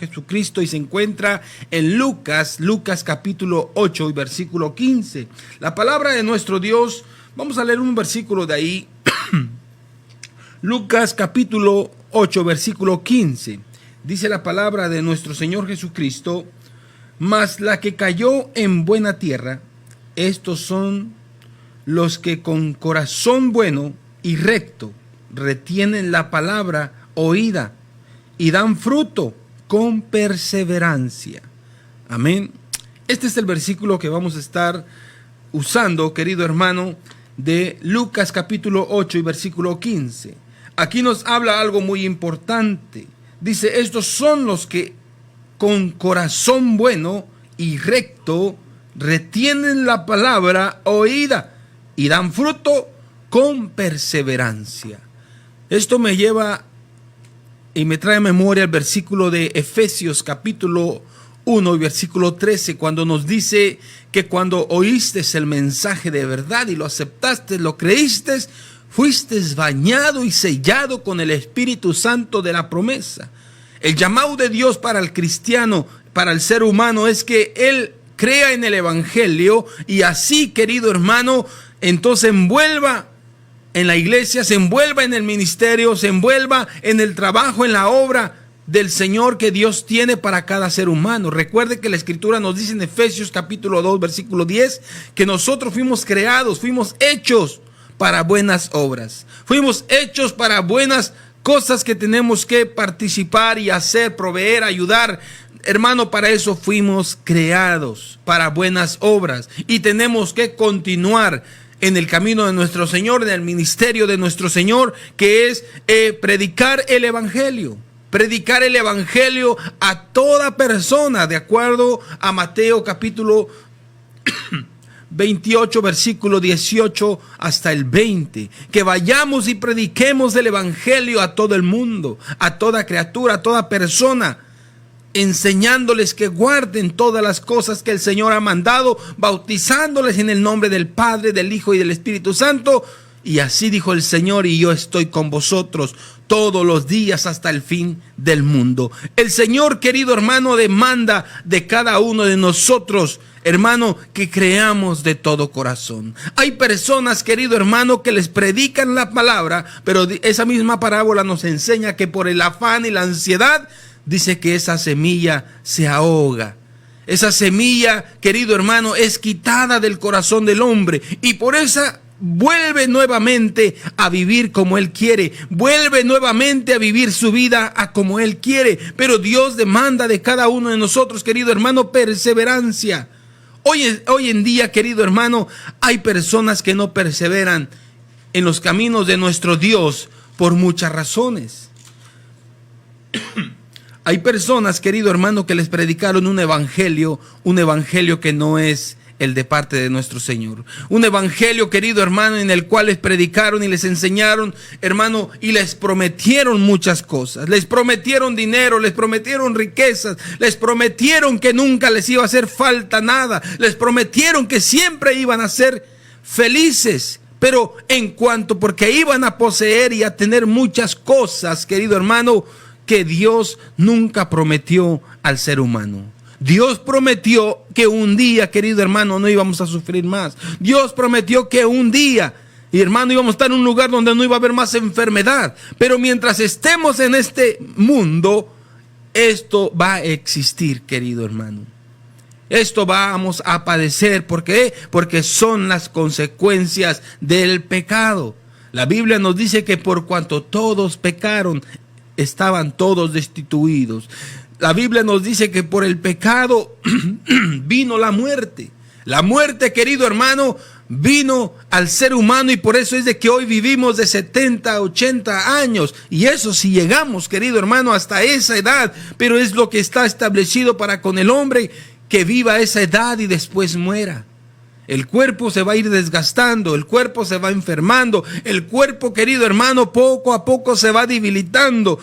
Jesucristo y se encuentra en Lucas capítulo 8 y versículo 15. La palabra de nuestro Dios, vamos a leer un versículo de ahí. Lucas capítulo 8 versículo 15. Dice la palabra de nuestro Señor Jesucristo: mas la que cayó en buena tierra, estos son los que con corazón bueno y recto retienen la palabra oída y dan fruto con perseverancia. Amén. Este es el versículo que vamos a estar usando, querido hermano, de Lucas capítulo 8 y versículo 15. Aquí nos habla algo muy importante. Dice, estos son los que con corazón bueno y recto retienen la palabra oída y dan fruto con perseverancia. Esto me lleva y me trae a memoria el versículo de Efesios capítulo 1 y versículo 13, cuando nos dice que cuando oíste el mensaje de verdad y lo aceptaste, lo creíste, fuiste bañado y sellado con el Espíritu Santo de la promesa. El llamado de Dios para el cristiano, para el ser humano, es que él crea en el Evangelio y así, querido hermano, entonces envuelva en la iglesia, se envuelva en el ministerio, se envuelva en el trabajo, en la obra del Señor que Dios tiene para cada ser humano. Recuerde que la Escritura nos dice en Efesios capítulo 2, versículo 10, que nosotros fuimos creados, fuimos hechos para buenas obras. Fuimos hechos para buenas cosas que tenemos que participar y hacer, proveer, ayudar. Hermano, para eso fuimos creados, para buenas obras. Y tenemos que continuar en el camino de nuestro Señor, en el ministerio de nuestro Señor, que es predicar el Evangelio. Predicar el Evangelio a toda persona, de acuerdo a Mateo capítulo 28, versículo 18 hasta el 20. Que vayamos y prediquemos el Evangelio a todo el mundo, a toda criatura, a toda persona, enseñándoles que guarden todas las cosas que el Señor ha mandado, bautizándoles en el nombre del Padre, del Hijo y del Espíritu Santo. Y así dijo el Señor, y yo estoy con vosotros todos los días hasta el fin del mundo. El Señor, querido hermano, demanda de cada uno de nosotros, hermano, que creamos de todo corazón. Hay personas, querido hermano, que les predican la palabra, pero esa misma parábola nos enseña que por el afán y la ansiedad, dice que esa semilla se ahoga. Esa semilla, querido hermano, es quitada del corazón del hombre y por esa vuelve nuevamente a vivir como Él quiere. Vuelve nuevamente a vivir su vida a como Él quiere. Pero Dios demanda de cada uno de nosotros, querido hermano, perseverancia. Hoy en día, querido hermano, hay personas que no perseveran en los caminos de nuestro Dios por muchas razones. Hay personas, querido hermano, que les predicaron un evangelio que no es el de parte de nuestro Señor. Un evangelio, querido hermano, en el cual les predicaron y les enseñaron, hermano, y les prometieron muchas cosas. Les prometieron dinero, les prometieron riquezas, les prometieron que nunca les iba a hacer falta nada, les prometieron que siempre iban a ser felices. Pero porque iban a poseer y a tener muchas cosas, querido hermano, que Dios nunca prometió al ser humano. Dios prometió que un día, querido hermano, no íbamos a sufrir más. Dios prometió que un día, y hermano, íbamos a estar en un lugar donde no iba a haber más enfermedad. Pero mientras estemos en este mundo, esto va a existir, querido hermano. Esto vamos a padecer. ¿Por qué? Porque son las consecuencias del pecado. La Biblia nos dice que por cuanto todos pecaron, estaban todos destituidos. La Biblia nos dice que por el pecado vino la muerte. La muerte, querido hermano, vino al ser humano y por eso es de que hoy vivimos de 70, 80 años. Y eso si llegamos, querido hermano, hasta esa edad. Pero es lo que está establecido para con el hombre, que viva esa edad y después muera. El cuerpo se va a ir desgastando, el cuerpo se va enfermando, el cuerpo, querido hermano, poco a poco se va debilitando.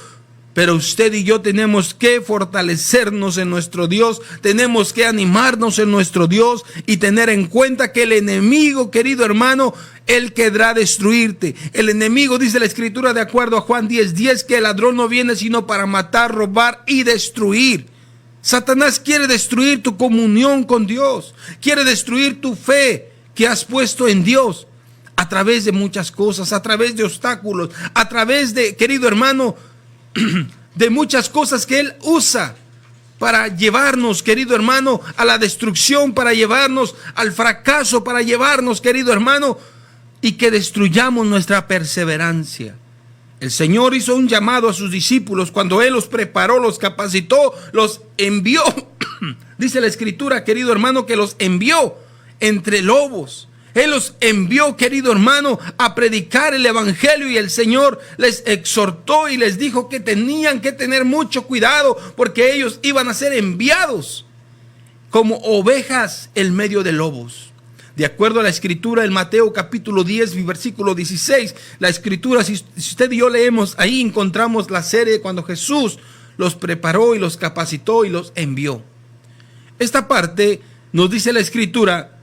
Pero usted y yo tenemos que fortalecernos en nuestro Dios, tenemos que animarnos en nuestro Dios y tener en cuenta que el enemigo, querido hermano, él querrá destruirte. El enemigo, dice la Escritura de acuerdo a Juan 10:10, que el ladrón no viene sino para matar, robar y destruir. Satanás quiere destruir tu comunión con Dios, quiere destruir tu fe que has puesto en Dios a través de muchas cosas, a través de obstáculos, a través de, querido hermano, de muchas cosas que él usa para llevarnos, querido hermano, a la destrucción, para llevarnos al fracaso, para llevarnos, querido hermano, y que destruyamos nuestra perseverancia. El Señor hizo un llamado a sus discípulos cuando Él los preparó, los capacitó, los envió. Dice la Escritura, querido hermano, que los envió entre lobos. Él los envió, querido hermano, a predicar el evangelio, y el Señor les exhortó y les dijo que tenían que tener mucho cuidado porque ellos iban a ser enviados como ovejas en medio de lobos. De acuerdo a la Escritura en Mateo capítulo 10, versículo 16, la Escritura, si usted y yo leemos, ahí encontramos la serie cuando Jesús los preparó y los capacitó y los envió. Esta parte nos dice la Escritura: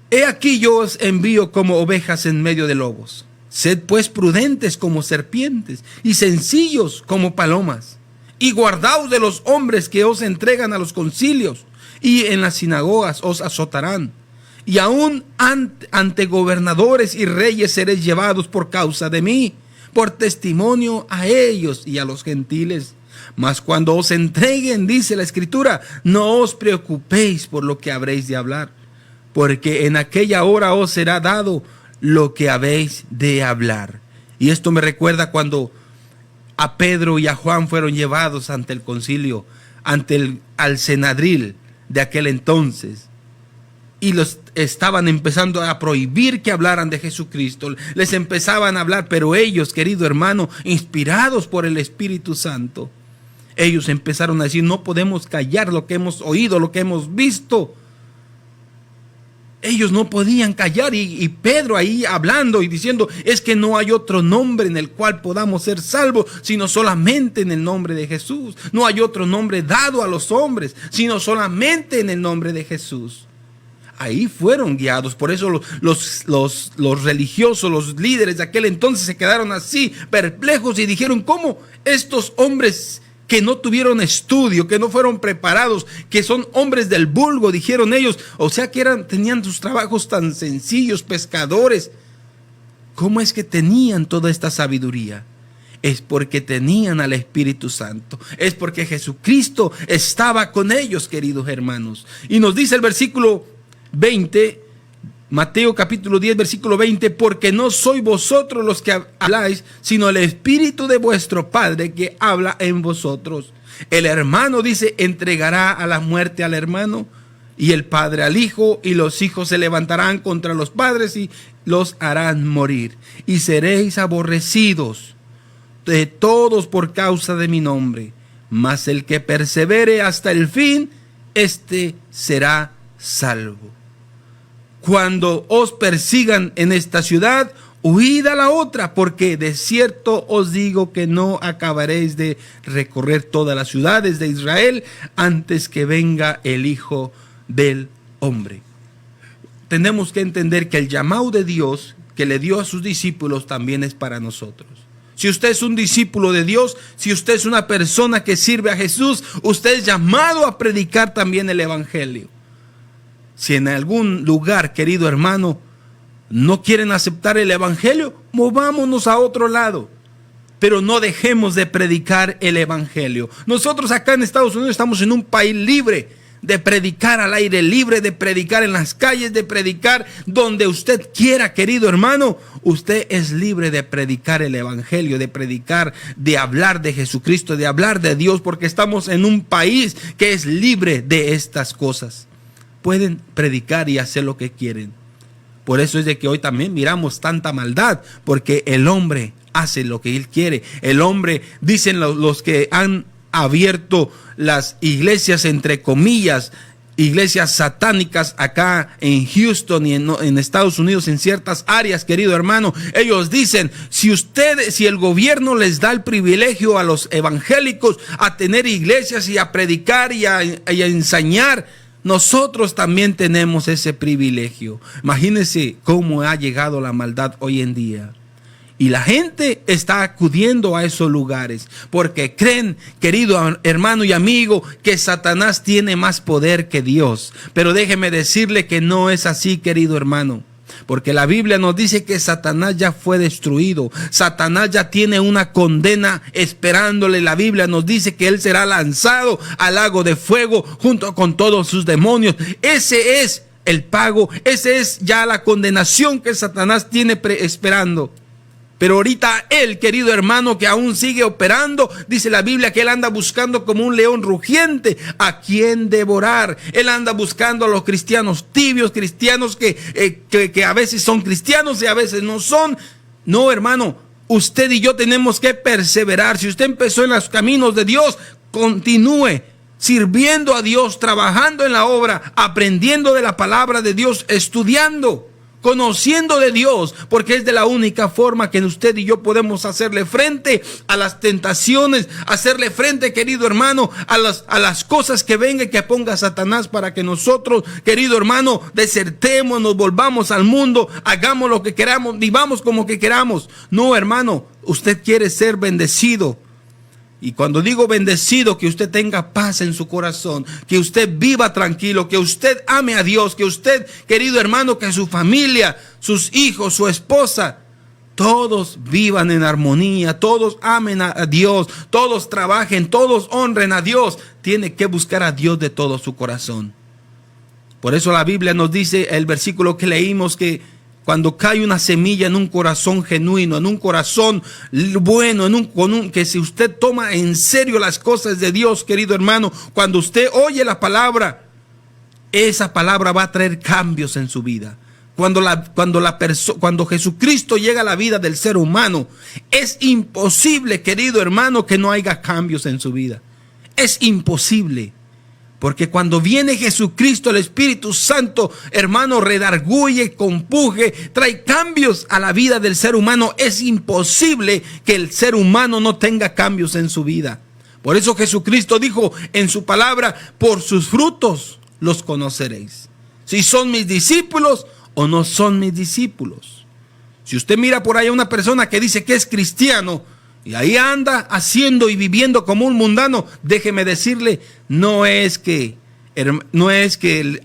he aquí yo os envío como ovejas en medio de lobos. Sed pues prudentes como serpientes y sencillos como palomas. Y guardaos de los hombres que os entregan a los concilios, y en las sinagogas os azotarán. Y aún ante gobernadores y reyes seréis llevados por causa de mí, por testimonio a ellos y a los gentiles. Mas cuando os entreguen, dice la Escritura, no os preocupéis por lo que habréis de hablar, porque en aquella hora os será dado lo que habéis de hablar. Y esto me recuerda cuando a Pedro y a Juan fueron llevados ante el concilio, al Senadril de aquel entonces, y los estaban empezando a prohibir que hablaran de Jesucristo. Les empezaban a hablar, pero ellos, querido hermano, inspirados por el Espíritu Santo, ellos empezaron a decir: no podemos callar lo que hemos oído, lo que hemos visto. Ellos no podían callar, y Pedro ahí hablando y diciendo: es que no hay otro nombre en el cual podamos ser salvos, sino solamente en el nombre de Jesús. No hay otro nombre dado a los hombres, sino solamente en el nombre de Jesús. Ahí fueron guiados. Por eso los religiosos, los líderes de aquel entonces se quedaron así, perplejos, y dijeron: ¿cómo estos hombres que no tuvieron estudio, que no fueron preparados, que son hombres del vulgo, dijeron ellos, o sea que tenían sus trabajos tan sencillos, pescadores, cómo es que tenían toda esta sabiduría? Es porque tenían al Espíritu Santo, es porque Jesucristo estaba con ellos, queridos hermanos. Y nos dice el versículo 20, Mateo capítulo 10, versículo 20: porque no sois vosotros los que habláis, sino el Espíritu de vuestro Padre que habla en vosotros. El hermano, dice, entregará a la muerte al hermano, y el padre al hijo, y los hijos se levantarán contra los padres y los harán morir. Y seréis aborrecidos de todos por causa de mi nombre, mas el que persevere hasta el fin, éste será salvo. Cuando os persigan en esta ciudad, huid a la otra, porque de cierto os digo que no acabaréis de recorrer todas las ciudades de Israel antes que venga el Hijo del Hombre. Tenemos que entender que el llamado de Dios que le dio a sus discípulos también es para nosotros. Si usted es un discípulo de Dios, si usted es una persona que sirve a Jesús, usted es llamado a predicar también el evangelio. Si en algún lugar, querido hermano, no quieren aceptar el evangelio, movámonos a otro lado, pero no dejemos de predicar el evangelio. Nosotros acá en Estados Unidos estamos en un país libre de predicar al aire libre, de predicar en las calles, de predicar donde usted quiera, querido hermano. Usted es libre de predicar el evangelio, de predicar, de hablar de Jesucristo, de hablar de Dios, porque estamos en un país que es libre de estas cosas. Pueden predicar y hacer lo que quieren. Por eso es de que hoy también miramos tanta maldad, porque el hombre hace lo que él quiere. El hombre, dicen los que han abierto las iglesias entre comillas iglesias satánicas acá en Houston y en Estados Unidos, en ciertas áreas, querido hermano. Ellos dicen, si el gobierno les da el privilegio a los evangélicos a tener iglesias y a predicar y a enseñar, nosotros también tenemos ese privilegio. Imagínense cómo ha llegado la maldad hoy en día. Y la gente está acudiendo a esos lugares porque creen, querido hermano y amigo, que Satanás tiene más poder que Dios. Pero déjeme decirle que no es así, querido hermano. Porque la Biblia nos dice que Satanás ya fue destruido. Satanás ya tiene una condena esperándole. La Biblia nos dice que él será lanzado al lago de fuego junto con todos sus demonios. Ese es el pago. Esa es ya la condenación que Satanás tiene esperando. Pero ahorita él, querido hermano, que aún sigue operando, dice la Biblia que él anda buscando como un león rugiente a quien devorar. Él anda buscando a los cristianos tibios, cristianos que a veces son cristianos y a veces no son. No, hermano, usted y yo tenemos que perseverar. Si usted empezó en los caminos de Dios, continúe sirviendo a Dios, trabajando en la obra, aprendiendo de la palabra de Dios, estudiando, conociendo de Dios, porque es de la única forma que usted y yo podemos hacerle frente a las tentaciones, hacerle frente, querido hermano, a las cosas que venga y que ponga Satanás para que nosotros, querido hermano, desertemos, nos volvamos al mundo, hagamos lo que queramos, vivamos como que queramos. No, hermano, usted quiere ser bendecido. Y cuando digo bendecido, que usted tenga paz en su corazón, que usted viva tranquilo, que usted ame a Dios, que usted, querido hermano, que su familia, sus hijos, su esposa, todos vivan en armonía, todos amen a Dios, todos trabajen, todos honren a Dios. Tiene que buscar a Dios de todo su corazón. Por eso la Biblia nos dice, el versículo que leímos, que cuando cae una semilla en un corazón genuino, en un corazón bueno, que si usted toma en serio las cosas de Dios, querido hermano, cuando usted oye la palabra, esa palabra va a traer cambios en su vida. Cuando Jesucristo llega a la vida del ser humano, es imposible, querido hermano, que no haya cambios en su vida. Es imposible. Porque cuando viene Jesucristo, el Espíritu Santo, hermano, redarguye, compuje, trae cambios a la vida del ser humano. Es imposible que el ser humano no tenga cambios en su vida. Por eso Jesucristo dijo en su palabra, por sus frutos los conoceréis. Si son mis discípulos o no son mis discípulos. Si usted mira por ahí a una persona que dice que es cristiano, y ahí anda haciendo y viviendo como un mundano, déjeme decirle, no es que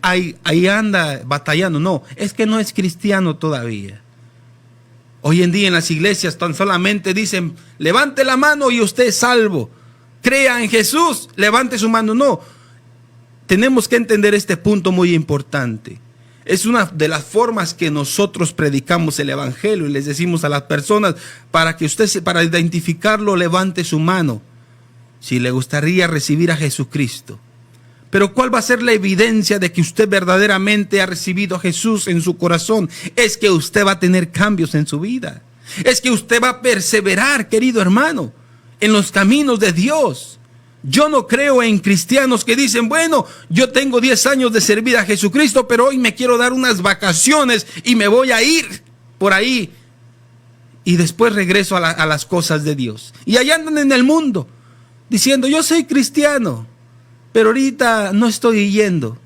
ahí anda batallando, no, es que no es cristiano todavía. Hoy en día en las iglesias tan solamente dicen, levante la mano y usted es salvo. Crea en Jesús, levante su mano. No, tenemos que entender este punto muy importante. Es una de las formas que nosotros predicamos el evangelio y les decimos a las personas, para identificarlo, levante su mano si le gustaría recibir a Jesucristo. Pero ¿cuál va a ser la evidencia de que usted verdaderamente ha recibido a Jesús en su corazón? Es que usted va a tener cambios en su vida. Es que usted va a perseverar, querido hermano, en los caminos de Dios. Yo no creo en cristianos que dicen, bueno, yo tengo 10 años de servir a Jesucristo, pero hoy me quiero dar unas vacaciones y me voy a ir por ahí y después regreso a las cosas de Dios. Y allá andan en el mundo diciendo, yo soy cristiano, pero ahorita no estoy yendo.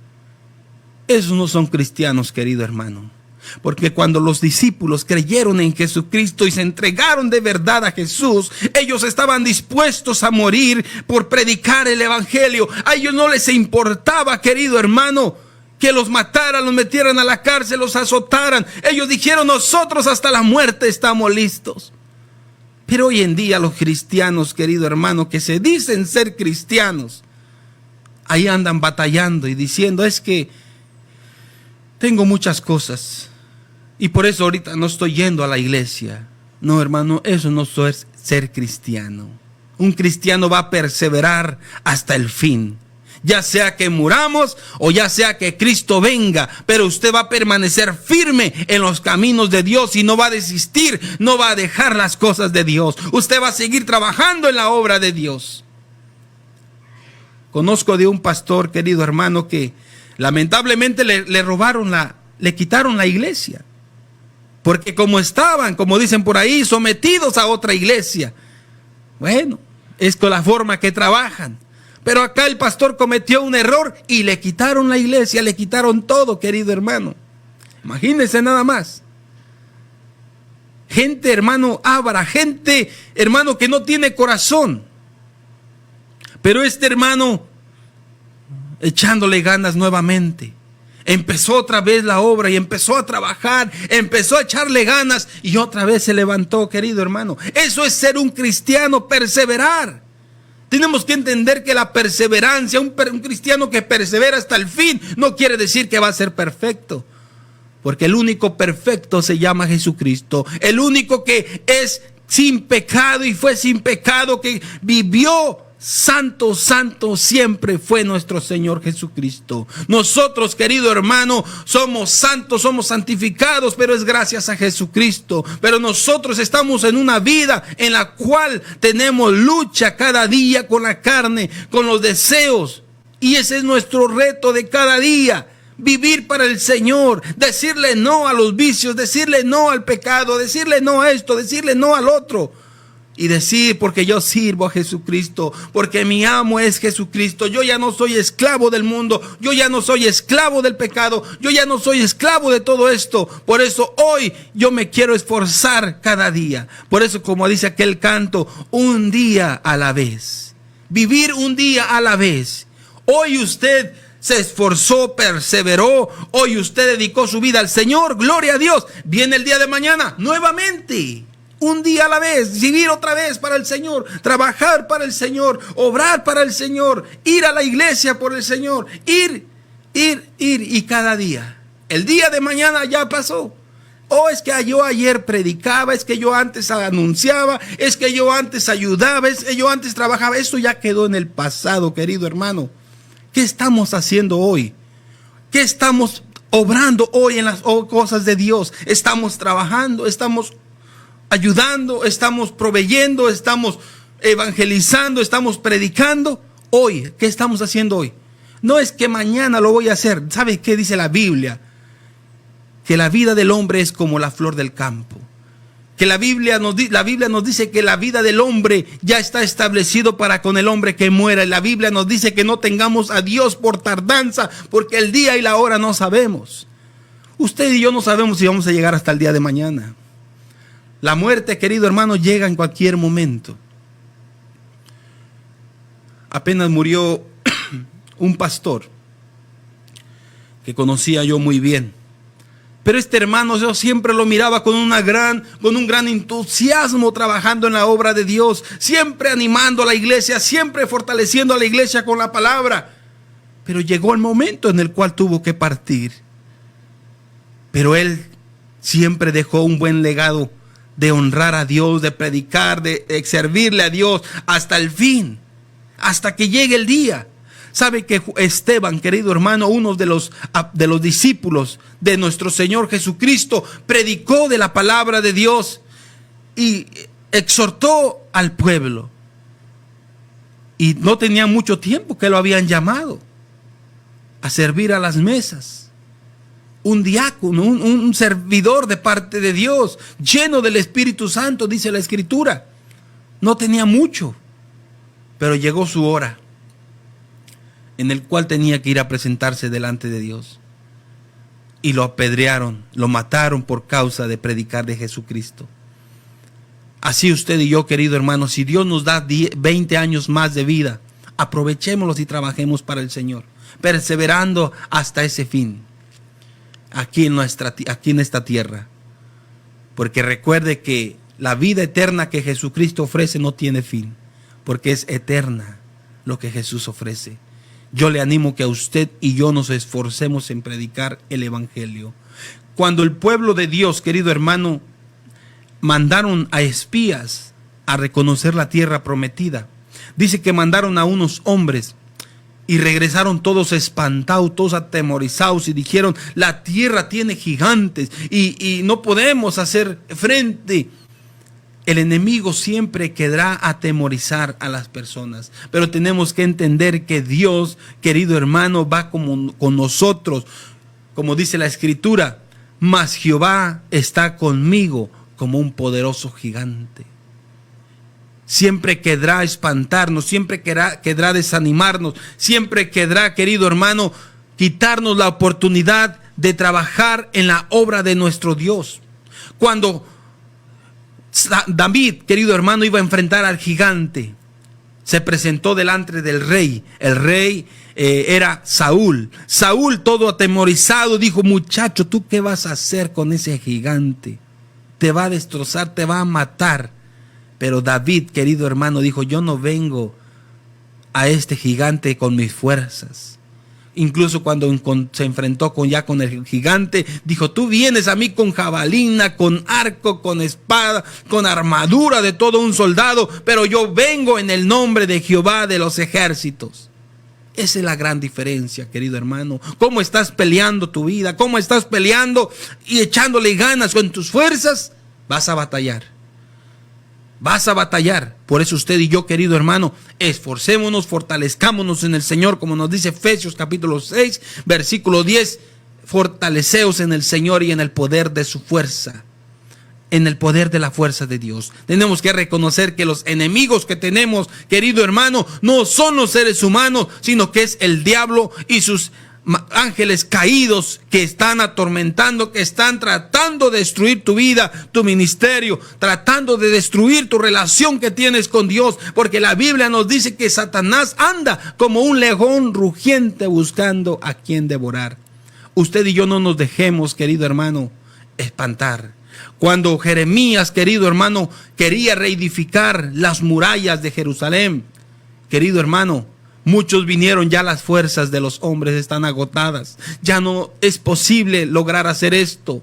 Esos no son cristianos, querido hermano. Porque cuando los discípulos creyeron en Jesucristo y se entregaron de verdad a Jesús, ellos estaban dispuestos a morir por predicar el evangelio. A ellos no les importaba, querido hermano, que los mataran, los metieran a la cárcel, los azotaran. Ellos dijeron, nosotros hasta la muerte estamos listos. Pero hoy en día los cristianos, querido hermano, que se dicen ser cristianos, ahí andan batallando y diciendo, es que tengo muchas cosas y por eso ahorita no estoy yendo a la iglesia. No, hermano, eso no es ser cristiano. Un cristiano va a perseverar hasta el fin. Ya sea que muramos o ya sea que Cristo venga, pero usted va a permanecer firme en los caminos de Dios y no va a desistir, no va a dejar las cosas de Dios. Usted va a seguir trabajando en la obra de Dios. Conozco de un pastor, querido hermano, que Lamentablemente le robaron le quitaron la iglesia. Porque como estaban, como dicen por ahí, sometidos a otra iglesia. Bueno, es con la forma que trabajan. Pero acá el pastor cometió un error y le quitaron la iglesia, le quitaron todo, querido hermano. Imagínense nada más. Gente, hermano, avara, gente, hermano, que no tiene corazón. Pero este hermano, echándole ganas nuevamente, empezó otra vez la obra y empezó a trabajar, empezó a echarle ganas y otra vez se levantó, querido hermano. Eso es ser un cristiano, perseverar. Tenemos que entender que la perseverancia, un cristiano que persevera hasta el fin, no quiere decir que va a ser perfecto. Porque el único perfecto se llama Jesucristo. El único que es sin pecado y fue sin pecado, que vivió santo, santo siempre fue nuestro Señor Jesucristo. Nosotros, querido hermano, somos santos, somos santificados, pero es gracias a Jesucristo. Pero nosotros estamos en una vida en la cual tenemos lucha cada día con la carne, con los deseos. Y ese es nuestro reto de cada día. Vivir para el Señor, decirle no a los vicios, decirle no al pecado, decirle no a esto, decirle no al otro. Y decir, porque yo sirvo a Jesucristo, porque mi amo es Jesucristo. Yo ya no soy esclavo del mundo, yo ya no soy esclavo del pecado, yo ya no soy esclavo de todo esto. Por eso hoy yo me quiero esforzar cada día. Por eso, como dice aquel canto, un día a la vez. Vivir un día a la vez. Hoy usted se esforzó, perseveró, hoy usted dedicó su vida al Señor, gloria a Dios. Viene el día de mañana, nuevamente, un día a la vez, vivir otra vez para el Señor, trabajar para el Señor, obrar para el Señor, ir a la iglesia por el Señor, ir, y cada día. El día de mañana ya pasó. Oh, es que yo ayer predicaba, es que yo antes anunciaba, es que yo antes ayudaba, es que yo antes trabajaba. Eso ya quedó en el pasado, querido hermano. ¿Qué estamos haciendo hoy? ¿Qué estamos obrando hoy en las cosas de Dios? Estamos trabajando, estamos ayudando, estamos proveyendo, estamos evangelizando, estamos predicando. Hoy, ¿qué estamos haciendo hoy? No es que mañana lo voy a hacer. ¿Sabe qué dice la Biblia? Que la vida del hombre es como la flor del campo. Que la Biblia nos dice que la vida del hombre ya está establecido para con el hombre que muera. Y la Biblia nos dice que no tengamos a Dios por tardanza, porque el día y la hora no sabemos. Usted y yo no sabemos si vamos a llegar hasta el día de mañana. La muerte, querido hermano, llega en cualquier momento. Apenas murió un pastor que conocía yo muy bien. Pero este hermano, yo siempre lo miraba con un gran entusiasmo trabajando en la obra de Dios, siempre animando a la iglesia, siempre fortaleciendo a la iglesia con la palabra. Pero llegó el momento en el cual tuvo que partir. Pero él siempre dejó un buen legado de honrar a Dios, de predicar, de servirle a Dios hasta el fin, hasta que llegue el día. ¿Sabe que Esteban, querido hermano, uno de los discípulos de nuestro Señor Jesucristo, predicó de la palabra de Dios y exhortó al pueblo? Y no tenía mucho tiempo que lo habían llamado a servir a las mesas. Un diácono, un servidor de parte de Dios, lleno del Espíritu Santo, dice la Escritura. No tenía mucho, pero llegó su hora en el cual tenía que ir a presentarse delante de Dios. Y lo apedrearon, lo mataron por causa de predicar de Jesucristo. Así usted y yo, querido hermano, si Dios nos da 20 años más de vida, aprovechémoslos y trabajemos para el Señor, perseverando hasta ese fin, aquí en esta tierra. Porque recuerde que la vida eterna que Jesucristo ofrece no tiene fin, porque es eterna lo que Jesús ofrece. Yo le animo que a usted y yo nos esforcemos en predicar el Evangelio. Cuando el pueblo de Dios, querido hermano, mandaron a espías a reconocer la tierra prometida, dice que mandaron a unos hombres y regresaron todos espantados, todos atemorizados y dijeron: la tierra tiene gigantes y no podemos hacer frente. El enemigo siempre querrá atemorizar a las personas, pero tenemos que entender que Dios, querido hermano, va con nosotros, como dice la Escritura, mas Jehová está conmigo como un poderoso gigante. Siempre querrá espantarnos, siempre querrá desanimarnos, siempre querrá, querido hermano, quitarnos la oportunidad de trabajar en la obra de nuestro Dios. Cuando David, querido hermano, iba a enfrentar al gigante, se presentó delante del rey. El rey era Saúl. Saúl, todo atemorizado, dijo: muchacho, ¿tú qué vas a hacer con ese gigante? Te va a destrozar, te va a matar. Pero David, querido hermano, dijo: yo no vengo a este gigante con mis fuerzas. Incluso cuando se enfrentó con el gigante, dijo: tú vienes a mí con jabalina, con arco, con espada, con armadura de todo un soldado, pero yo vengo en el nombre de Jehová de los ejércitos. Esa es la gran diferencia, querido hermano. ¿Cómo estás peleando tu vida? ¿Cómo estás peleando y echándole ganas con tus fuerzas? Vas a batallar. Vas a batallar. Por eso usted y yo, querido hermano, esforcémonos, fortalezcámonos en el Señor, como nos dice Efesios capítulo 6, versículo 10. Fortaleceos en el Señor y en el poder de su fuerza, en el poder de la fuerza de Dios. Tenemos que reconocer que los enemigos que tenemos, querido hermano, no son los seres humanos, sino que es el diablo y sus ángeles caídos que están atormentando, que están tratando de destruir tu vida, tu ministerio, tratando de destruir tu relación que tienes con Dios, porque la Biblia nos dice que Satanás anda como un león rugiente buscando a quien devorar. Usted y yo no nos dejemos, querido hermano, espantar. Cuando Jeremías, querido hermano, quería reedificar las murallas de Jerusalén, querido hermano, muchos vinieron, ya las fuerzas de los hombres están agotadas. Ya no es posible lograr hacer esto.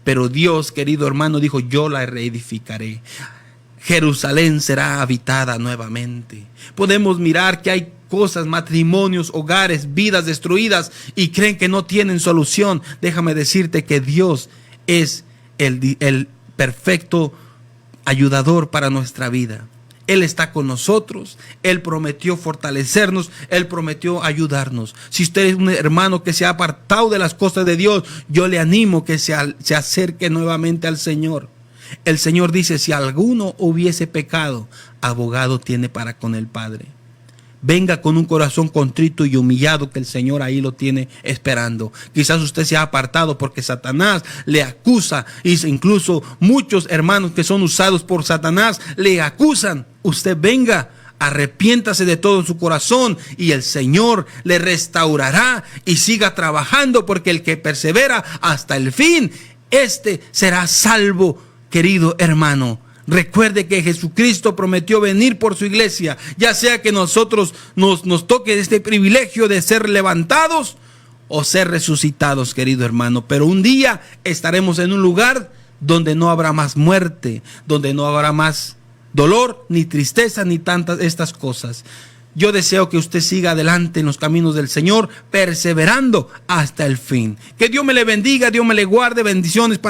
Pero Dios, querido hermano, dijo: yo la reedificaré. Jerusalén será habitada nuevamente. Podemos mirar que hay cosas, matrimonios, hogares, vidas destruidas y creen que no tienen solución. Déjame decirte que Dios es el perfecto ayudador para nuestra vida. Él está con nosotros, Él prometió fortalecernos, Él prometió ayudarnos. Si usted es un hermano que se ha apartado de las cosas de Dios, yo le animo que se acerque nuevamente al Señor. El Señor dice: si alguno hubiese pecado, abogado tiene para con el Padre. Venga con un corazón contrito y humillado, que el Señor ahí lo tiene esperando. Quizás usted se ha apartado porque Satanás le acusa, y incluso muchos hermanos que son usados por Satanás le acusan. Usted venga, arrepiéntase de todo su corazón y el Señor le restaurará y siga trabajando, porque el que persevera hasta el fin, este será salvo, querido hermano. Recuerde que Jesucristo prometió venir por su iglesia, ya sea que nosotros nos toque este privilegio de ser levantados o ser resucitados, querido hermano. Pero un día estaremos en un lugar donde no habrá más muerte, donde no habrá más dolor, ni tristeza, ni tantas estas cosas. Yo deseo que usted siga adelante en los caminos del Señor, perseverando hasta el fin. Que Dios me le bendiga, Dios me le guarde. Bendiciones para